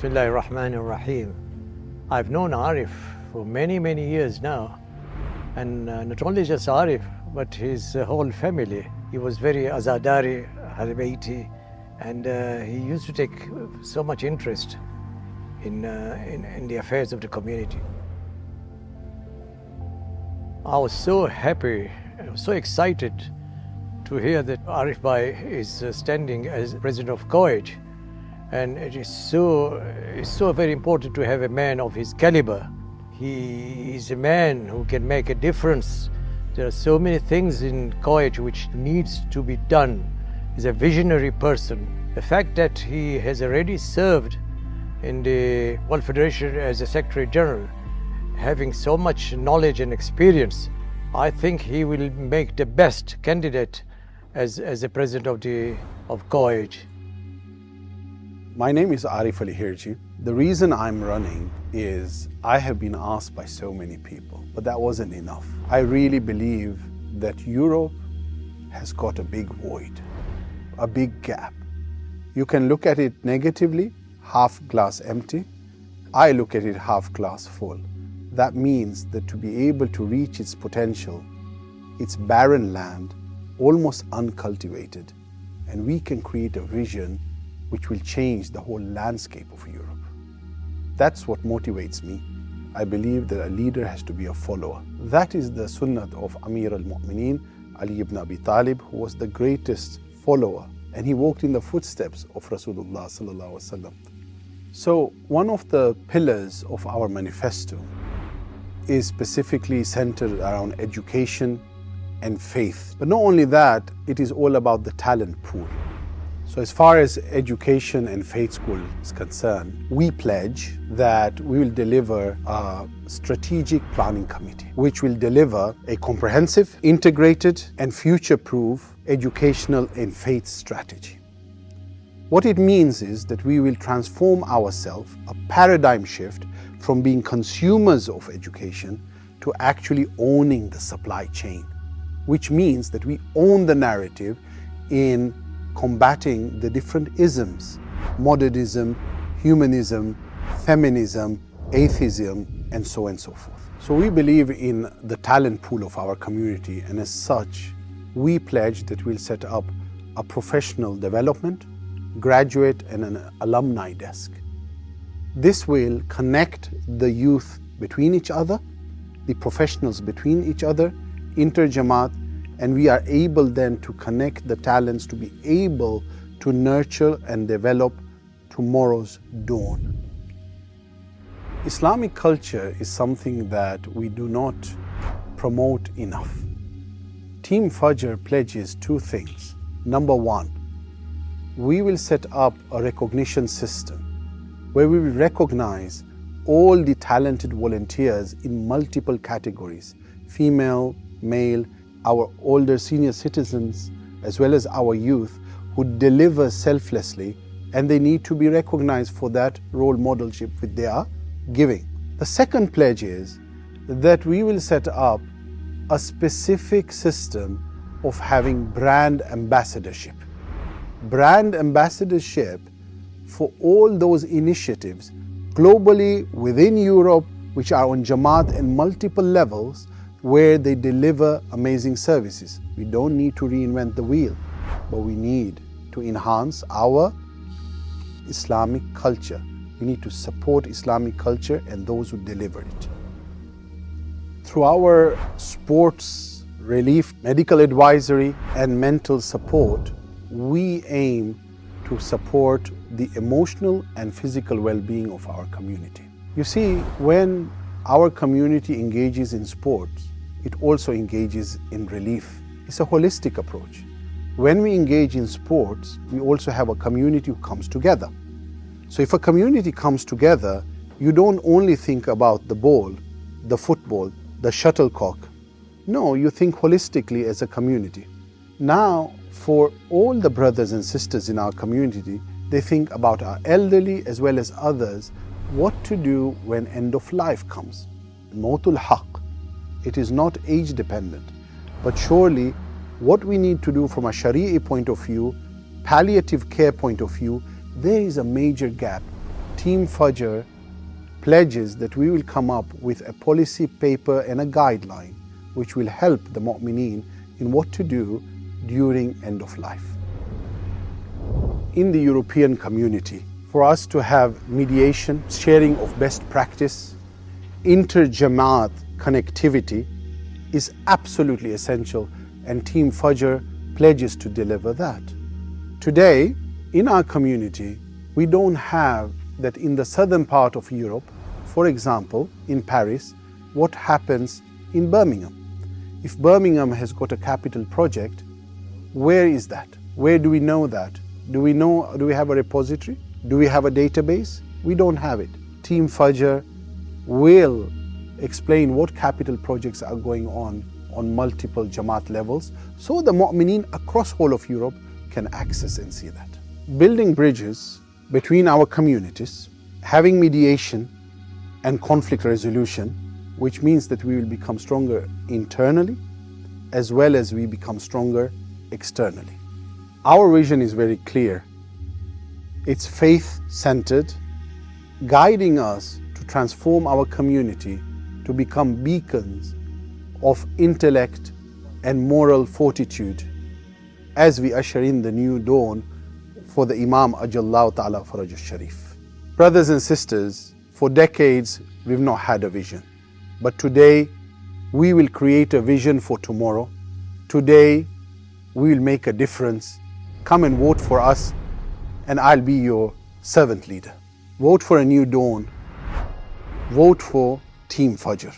Bismillahir Rahmanir Rahim. I've known Arif for many years now, and not only just Arif, but his whole family. He was very Azadari, Halibaiti, and he used to take so much interest in the affairs of the community. I was so happy, I was so excited to hear that Arif Bhai is standing as president of CoEJ. And it is so very important to have a man of his caliber. He is a man who can make a difference. There are so many things in CoEJ which needs to be done. He's a visionary person. The fact that he has already served in the World Federation as a Secretary General, having so much knowledge and experience, I think he will make the best candidate as a president of CoEJ. My name is Arifali Hirji. The reason I'm running is I have been asked by so many people, but that wasn't enough. I really believe that Europe has got a big void, a big gap. You can look at it negatively, half glass empty. I look at it half glass full. That means that to be able to reach its potential, it's barren land, almost uncultivated, and we can create a vision which will change the whole landscape of Europe. That's what motivates me. I believe that a leader has to be a follower. That is the sunnah of Amir al-Mu'mineen, Ali ibn Abi Talib, who was the greatest follower, and he walked in the footsteps of Rasulullah sallallahu alaihi wasallam. So one of the pillars of our manifesto is specifically centered around education and faith. But not only that, it is all about the talent pool. So as far as education and faith school is concerned, we pledge that we will deliver a strategic planning committee, which will deliver a comprehensive, integrated, and future-proof educational and faith strategy. What it means is that we will transform ourselves, a paradigm shift from being consumers of education to actually owning the supply chain, which means that we own the narrative in combating the different isms: modernism, humanism, feminism, atheism, and so on and so forth. So we believe in the talent pool of our community, and as such, we pledge that we'll set up a professional development, graduate, and an alumni desk. This will connect the youth between each other, the professionals between each other, inter-Jamaat, and we are able then to connect the talents to be able to nurture and develop tomorrow's dawn. Islamic culture is something that we do not promote enough. Team Fajr pledges two things. Number one, we will set up a recognition system where we will recognize all the talented volunteers in multiple categories: female, male, our older senior citizens, as well as our youth, who deliver selflessly, and they need to be recognized for that role modelship which they are giving. The second pledge is that we will set up a specific system of having brand ambassadorship. Brand ambassadorship for all those initiatives globally within Europe, which are on Jamaat and multiple levels, where they deliver amazing services. We don't need to reinvent the wheel, but we need to enhance our Islamic culture. We need to support Islamic culture and those who deliver it. Through our sports relief, medical advisory, and mental support, we aim to support the emotional and physical well-being of our community. You see, when our community engages in sports, it also engages in relief. It's a holistic approach. When we engage in sports, we also have a community who comes together. So if a community comes together, you don't only think about the ball, the football, the shuttlecock. No, you think holistically as a community. Now, for all the brothers and sisters in our community, they think about our elderly as well as others, what to do when end of life comes. Mautul Haq. It is not age dependent, but surely what we need to do from a Sharia point of view, palliative care point of view, there is a major gap. Team Fajr pledges that we will come up with a policy paper and a guideline which will help the mu'mineen in what to do during end of life. In the European community, for us to have mediation, sharing of best practice, inter-Jamaat connectivity is absolutely essential, and Team Fajr pledges to deliver that. Today, in our community, we don't have that in the southern part of Europe, for example, in Paris, what happens in Birmingham. If Birmingham has got a capital project, where is that? Where do we know that? Do we have a repository? Do we have a database? We don't have it. Team Fajr will explain what capital projects are going on multiple Jamaat levels, so the mu'mineen across whole of Europe can access and see that. Building bridges between our communities, having mediation and conflict resolution, which means that we will become stronger internally as well as we become stronger externally. Our vision is very clear. It's faith-centered, guiding us to transform our community to become beacons of intellect and moral fortitude as we usher in the new dawn for the Imam Ajallahu Ta'ala Faraj al-Sharif. Brothers and sisters, for decades we've not had a vision. But today we will create a vision for tomorrow. Today we will make a difference. Come and vote for us and I'll be your servant leader. Vote for a new dawn. Vote for Team Fajr.